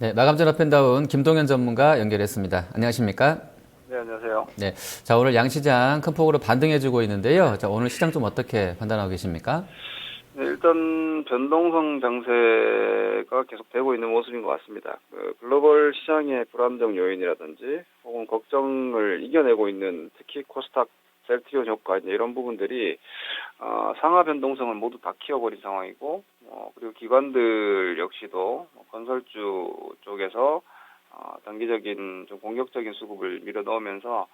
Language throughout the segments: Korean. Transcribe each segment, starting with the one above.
네, 마감전 업앤다운 김동현 전문가 연결했습니다. 안녕하십니까? 네, 안녕하세요. 네, 자 오늘 양시장 큰 폭으로 반등해주고 있는데요. 자 오늘 시장 좀 어떻게 판단하고 계십니까? 네, 일단 변동성 장세가 계속되고 있는 모습인 것 같습니다. 글로벌 시장의 불안정 요인이라든지 혹은 걱정을 이겨내고 있는 특히 코스닥 셀트리온 효과 이제 이런 부분들이 상하 변동성을 모두 다 키워버린 상황이고 그리고 기관들 역시도 건설주 쪽에서 단기적인 좀 공격적인 수급을 밀어넣으면서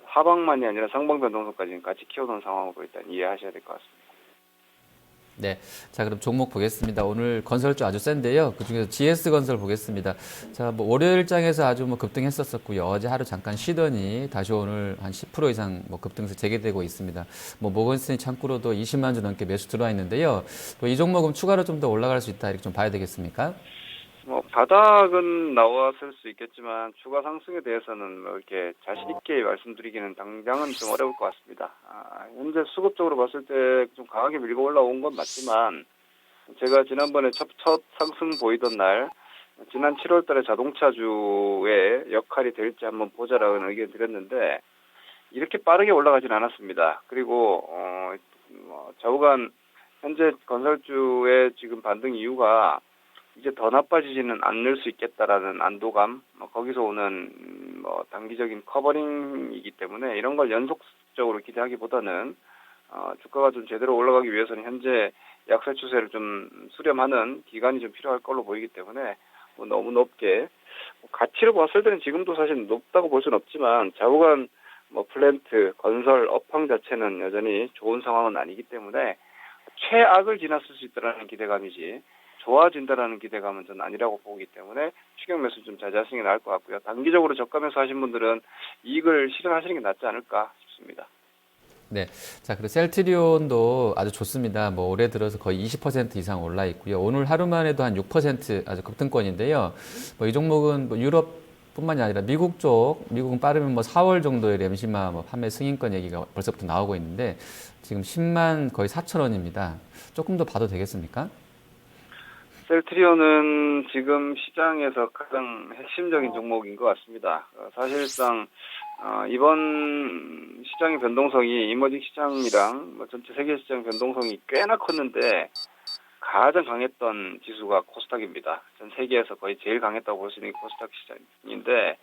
하방만이 아니라 상방 변동성까지 같이 키워놓은 상황으로 일단 이해하셔야 될 것 같습니다. 네, 자 그럼 종목 보겠습니다. 오늘 건설주 아주 센데요. 그중에서 GS건설 보겠습니다. 자, 뭐 월요일장에서 아주 뭐 급등했었었고요. 어제 하루 잠깐 쉬더니 다시 오늘 한 10% 이상 뭐 급등세 재개되고 있습니다. 뭐 모건스탠리 창구로도 20만 주 넘게 매수 들어와 있는데요. 또 이 종목은 추가로 좀 더 올라갈 수 있다 이렇게 좀 봐야 되겠습니까? 바닥은 나왔을 수 있겠지만 추가 상승에 대해서는 뭐 이렇게 자신 있게 말씀드리기는 당장은 좀 어려울 것 같습니다. 현재 수급적으로 봤을 때 좀 강하게 밀고 올라온 건 맞지만 제가 지난번에 첫 상승 보이던 날 지난 7월 달에 자동차주의 역할이 될지 한번 보자라는 의견 드렸는데 이렇게 빠르게 올라가진 않았습니다. 그리고 좌우간 현재 건설주의 지금 반등 이유가 이제 더 나빠지지는 않을 수 있겠다라는 안도감, 거기서 오는 단기적인 커버링이기 때문에 이런 걸 연속적으로 기대하기보다는 주가가 좀 제대로 올라가기 위해서는 현재 약세 추세를 좀 수렴하는 기간이 좀 필요할 걸로 보이기 때문에 너무 높게 가치로 봤을 때는 지금도 사실 높다고 볼 수는 없지만 좌우간 플랜트, 건설, 업황 자체는 여전히 좋은 상황은 아니기 때문에 최악을 지났을 수 있다는 기대감이지 좋아진다라는 기대감은 전 아니라고 보기 때문에 추격 매수 좀 자제하시는 게 나을 것 같고요. 단기적으로 저가 매수 하신 분들은 이익을 실현하시는 게 낫지 않을까 싶습니다. 네. 자, 그리고 셀트리온도 아주 좋습니다. 뭐 올해 들어서 거의 20% 이상 올라 있고요. 오늘 하루만 해도 한 6% 아주 급등권인데요. 뭐 이 종목은 뭐 유럽뿐만이 아니라 미국 쪽, 미국은 빠르면 뭐 4월 정도에 램시마 뭐 판매 승인권 얘기가 벌써부터 나오고 있는데 지금 10만 거의 4천 원입니다. 조금 더 봐도 되겠습니까? 셀트리온은 지금 시장에서 가장 핵심적인 종목인 것 같습니다. 사실상 이번 시장의 변동성이 이머징 시장이랑 전체 세계 시장 변동성이 꽤나 컸는데 가장 강했던 지수가 코스닥입니다. 전 세계에서 거의 제일 강했다고 볼 수 있는 게 코스닥 시장인데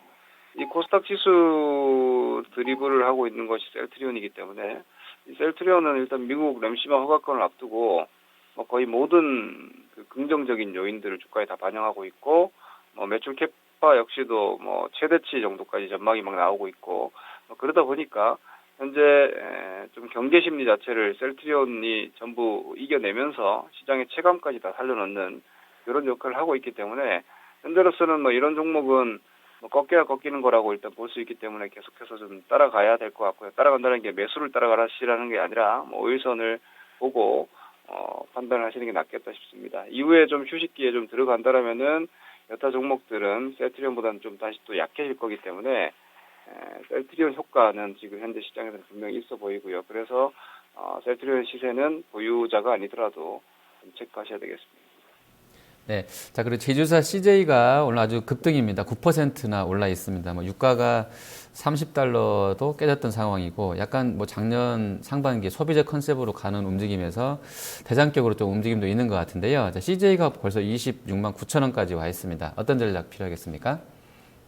이 코스닥 지수 드리블을 하고 있는 것이 셀트리온이기 때문에 이 셀트리온은 일단 미국 램시마 허가권을 앞두고 거의 모든 그 긍정적인 요인들을 주가에 다 반영하고 있고 매출 캐파 역시도 최대치 정도까지 전망이 막 나오고 있고 그러다 보니까 현재 좀 경계 심리 자체를 셀트리온이 전부 이겨내면서 시장의 체감까지 다 살려놓는 이런 역할을 하고 있기 때문에 현재로서는 이런 종목은 꺾여야 꺾이는 거라고 일단 볼 수 있기 때문에 계속해서 좀 따라가야 될 것 같고요. 따라간다는 게 매수를 따라가시라는 게 아니라 5일선을 보고 판단을 하시는 게 낫겠다 싶습니다. 이후에 좀 휴식기에 좀 들어간다라면은 여타 종목들은 셀트리온보다는 좀 다시 또 약해질 거기 때문에 셀트리온 효과는 지금 현재 시장에서는 분명히 있어 보이고요. 그래서 셀트리온 시세는 보유자가 아니더라도 좀 체크하셔야 되겠습니다. 네. 자, 그리고 제주사 CJ가 오늘 아주 급등입니다. 9%나 올라 있습니다. 뭐 유가가 30달러도 깨졌던 상황이고 약간 뭐 작년 상반기 소비재 컨셉으로 가는 움직임에서 대장격으로 좀 움직임도 있는 것 같은데요. 자, CJ가 벌써 26만 9천 원까지 와 있습니다. 어떤 전략 필요하겠습니까?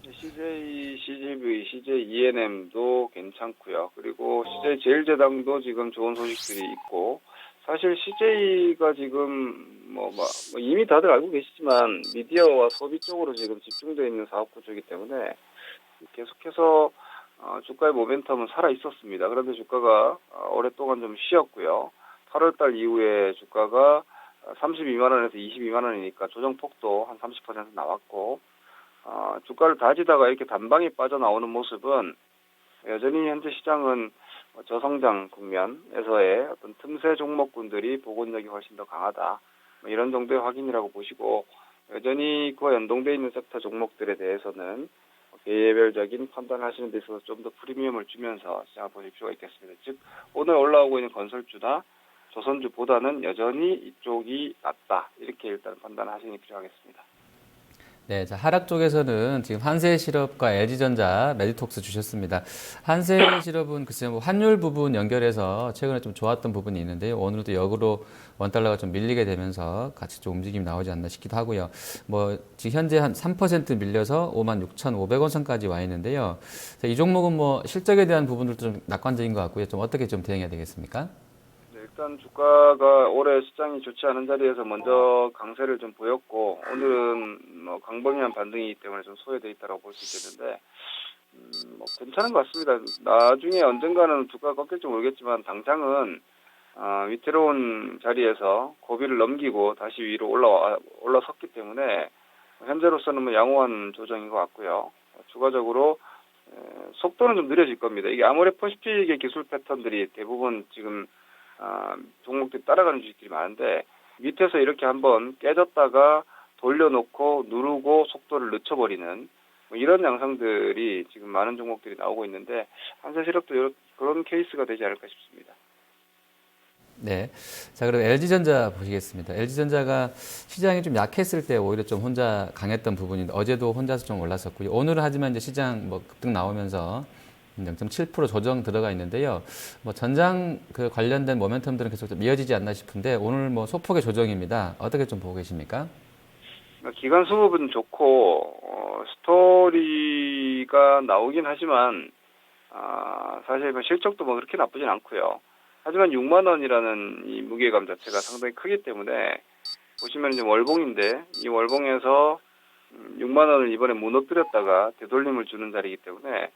CJ, CGV, CJ ENM도 괜찮고요. 그리고 CJ 제일제당도 지금 좋은 소식들이 있고 사실 CJ가 지금 이미 다들 알고 계시지만 미디어와 소비 쪽으로 지금 집중되어 있는 사업 구조이기 때문에 계속해서 주가의 모멘텀은 살아 있었습니다. 그런데 주가가 오랫동안 좀 쉬었고요. 8월달 이후에 주가가 32만 원에서 22만 원이니까 조정폭도 한 30% 나왔고 주가를 다지다가 이렇게 단방에 빠져나오는 모습은 여전히 현재 시장은 저성장 국면에서의 어떤 틈새 종목군들이 복원력이 훨씬 더 강하다. 이런 정도의 확인이라고 보시고 여전히 그와 연동되어 있는 섹터 종목들에 대해서는 개별적인 판단하시는 데 있어서 좀 더 프리미엄을 주면서 시장을 보실 필요가 있겠습니다. 즉 오늘 올라오고 있는 건설주나 조선주보다는 여전히 이쪽이 낫다. 이렇게 일단 판단하시는 게 필요하겠습니다. 네, 자, 하락 쪽에서는 지금 한세실업과 LG전자, 메디톡스 주셨습니다. 한세실업은 글쎄요, 뭐 환율 부분 연결해서 최근에 좀 좋았던 부분이 있는데요. 오늘도 역으로 원달러가 좀 밀리게 되면서 같이 좀 움직임이 나오지 않나 싶기도 하고요. 뭐 지금 현재 한 3% 밀려서 56,500원 선까지 와 있는데요. 자, 이 종목은 뭐 실적에 대한 부분들도 좀 낙관적인 것 같고요. 좀 어떻게 좀 대응해야 되겠습니까? 네, 일단 주가가 올해 시장이 좋지 않은 자리에서 먼저 강세를 좀 보였고 오늘은 뭐 광범위한 반등이기 때문에 좀 소외돼 있다고 볼 수 있겠는데 뭐 괜찮은 것 같습니다. 나중에 언젠가는 주가가 꺾일지 모르겠지만 당장은 위태로운 자리에서 고비를 넘기고 다시 위로 올라섰기 때문에 현재로서는 뭐 양호한 조정인 것 같고요. 추가적으로 속도는 좀 느려질 겁니다. 이게 아모레퍼시픽의 기술 패턴들이 대부분 지금 종목들이 따라가는 주식들이 많은데 밑에서 이렇게 한번 깨졌다가 돌려놓고 누르고 속도를 늦춰버리는 뭐 이런 양상들이 지금 많은 종목들이 나오고 있는데 한세실업도 그런 케이스가 되지 않을까 싶습니다. 네. 자, 그럼 LG전자 보시겠습니다. LG전자가 시장이 좀 약했을 때 오히려 좀 혼자 강했던 부분인데 어제도 혼자서 좀 올랐었고요. 오늘은 하지만 이제 시장 뭐 급등 나오면서 0.7% 조정 들어가 있는데요. 뭐 전장 그 관련된 모멘텀들은 계속 좀 이어지지 않나 싶은데 오늘 뭐 소폭의 조정입니다. 어떻게 좀 보고 계십니까? 기간 수급은 좋고 스토리가 나오긴 하지만 사실 뭐 실적도 뭐 그렇게 나쁘진 않고요. 하지만 6만 원이라는 이 무게감 자체가 상당히 크기 때문에 보시면 이제 월봉인데 이 월봉에서 6만 원을 이번에 무너뜨렸다가 되돌림을 주는 자리이기 때문에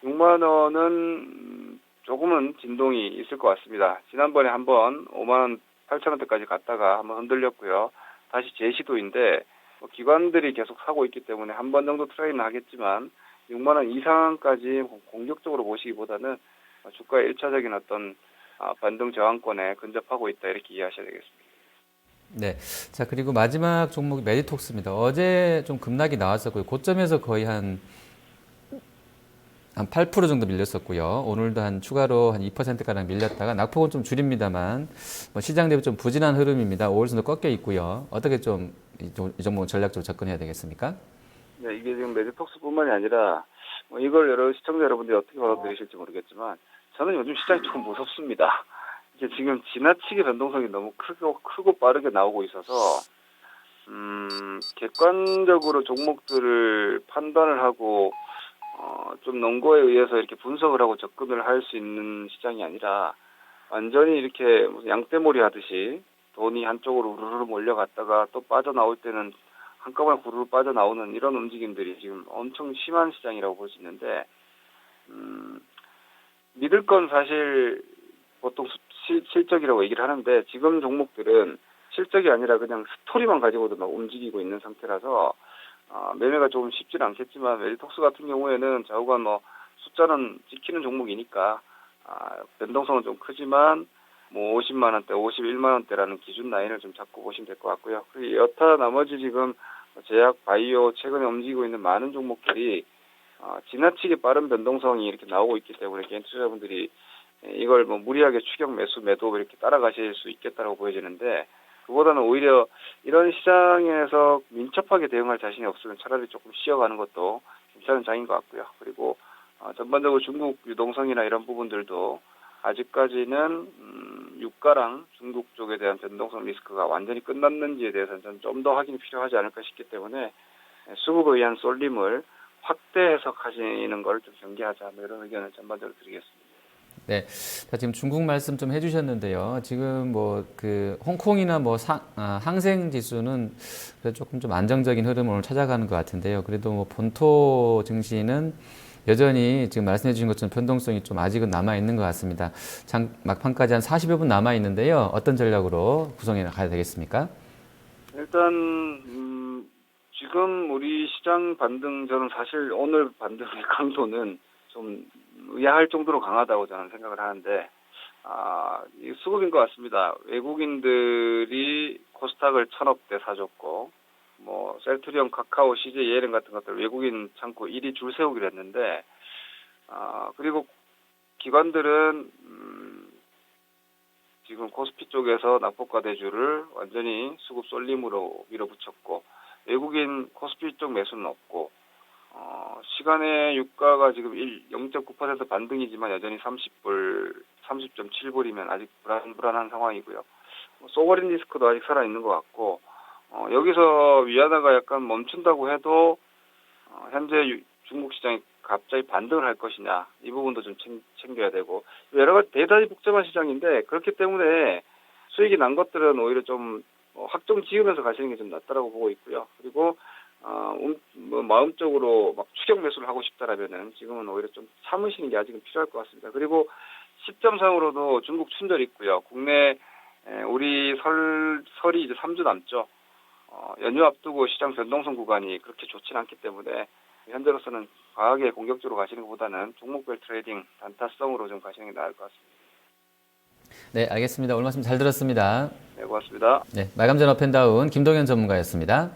6만 원은 조금은 진동이 있을 것 같습니다. 지난번에 한번 5만 원 8천 원대까지 갔다가 한번 흔들렸고요. 다시 재시도인데 뭐 기관들이 계속 사고 있기 때문에 한 번 정도 트레이는 하겠지만 6만 원 이상까지 공격적으로 보시기보다는 주가의 1차적인 어떤 반등 저항권에 근접하고 있다 이렇게 이해하셔야 되겠습니다. 네. 자, 그리고 마지막 종목이 메디톡스입니다. 어제 좀 급락이 나왔었고요. 고점에서 거의 한 8% 정도 밀렸었고요. 오늘도 한 추가로 한 2%가량 밀렸다가 낙폭은 좀 줄입니다만 뭐 시장 대비 좀 부진한 흐름입니다. 5일선도 꺾여 있고요. 어떻게 좀 이 종목은 전략적으로 접근해야 되겠습니까? 네, 이게 지금 메디톡스뿐만이 아니라 뭐 이걸 여러 시청자 여러분들이 어떻게 받아들이실지 모르겠지만 저는 요즘 시장이 조금 무섭습니다. 이게 지금 지나치게 변동성이 너무 크고 빠르게 나오고 있어서 객관적으로 종목들을 판단을 하고 좀 논거에 의해서 이렇게 분석을 하고 접근을 할 수 있는 시장이 아니라 완전히 이렇게 무슨 양떼머리 하듯이 돈이 한쪽으로 우르르 몰려갔다가 또 빠져나올 때는 한꺼번에 후루룩 빠져나오는 이런 움직임들이 지금 엄청 심한 시장이라고 볼 수 있는데 믿을 건 사실 보통 실적이라고 얘기를 하는데 지금 종목들은 실적이 아니라 그냥 스토리만 가지고도 막 움직이고 있는 상태라서 매매가 조금 쉽지는 않겠지만 메디톡스 같은 경우에는 좌우간 뭐 숫자는 지키는 종목이니까 변동성은 좀 크지만 뭐 50만 원대, 51만 원대라는 기준 라인을 좀 잡고 보시면 될 것 같고요. 그리고 여타 나머지 지금 제약, 바이오 최근에 움직이고 있는 많은 종목들이 지나치게 빠른 변동성이 이렇게 나오고 있기 때문에 개인 투자자분들이 이걸 뭐 무리하게 추격 매수 매도 이렇게 따라가실 수 있겠다라고 보여지는데 그보다는 오히려 이런 시장에서 민첩하게 대응할 자신이 없으면 차라리 조금 쉬어가는 것도 괜찮은 장인 것 같고요. 그리고 전반적으로 중국 유동성이나 이런 부분들도 아직까지는 유가랑 중국 쪽에 대한 변동성 리스크가 완전히 끝났는지에 대해서는 좀 더 확인이 필요하지 않을까 싶기 때문에 수급에 의한 쏠림을 확대 해석하시는 걸 좀 경계하자 뭐 이런 의견을 전반적으로 드리겠습니다. 네. 자, 지금 중국 말씀 좀 해주셨는데요. 지금 뭐 그 홍콩이나 뭐 항생 지수는 그래도 조금 좀 안정적인 흐름을 오늘 찾아가는 것 같은데요. 그래도 뭐 본토 증시는 여전히 지금 말씀해 주신 것처럼 변동성이 좀 아직은 남아 있는 것 같습니다. 막판까지 한 40여 분 남아 있는데요. 어떤 전략으로 구성해 가야 되겠습니까? 일단 지금 우리 시장 반등 저는 사실 오늘 반등의 강도는 좀 의아할 정도로 강하다고 저는 생각을 하는데 이 수급인 것 같습니다. 외국인들이 코스닥을 1,000억대 사줬고 뭐 셀트리온, 카카오, CJ, ELN 같은 것들 외국인 창고 1위 줄 세우기로 했는데 그리고 기관들은 지금 코스피 쪽에서 낙폭과 대주를 완전히 수급 쏠림으로 밀어붙였고 외국인 코스피 쪽 매수는 없고 시간의 유가가 지금 0.9% 반등이지만 여전히 30.7불이면 아직 불안한 상황이고요. 소버린 리스크도 아직 살아있는 것 같고 여기서 위안화가 약간 멈춘다고 해도 현재 중국 시장이 갑자기 반등을 할 것이냐 이 부분도 좀 챙겨야 되고 여러 가지 대단히 복잡한 시장인데 그렇기 때문에 수익이 난 것들은 오히려 좀 확정 지으면서 가시는 게 좀 낫다라고 보고 있고요. 그리고 마음적으로 막 추격 매수를 하고 싶다라면은 지금은 오히려 좀 참으시는 게 아직은 필요할 것 같습니다. 그리고 시점상으로도 중국 춘절 있고요. 국내 우리 설이 이제 3주 남죠. 연휴 앞두고 시장 변동성 구간이 그렇게 좋지는 않기 때문에 현재로서는 과하게 공격적으로 가시는 것보다는 종목별 트레이딩 단타성으로 좀 가시는 게 나을 것 같습니다. 네, 알겠습니다. 오늘 말씀 잘 들었습니다. 네, 고맙습니다. 네, 마감전 업앤다운 김동현 전문가였습니다.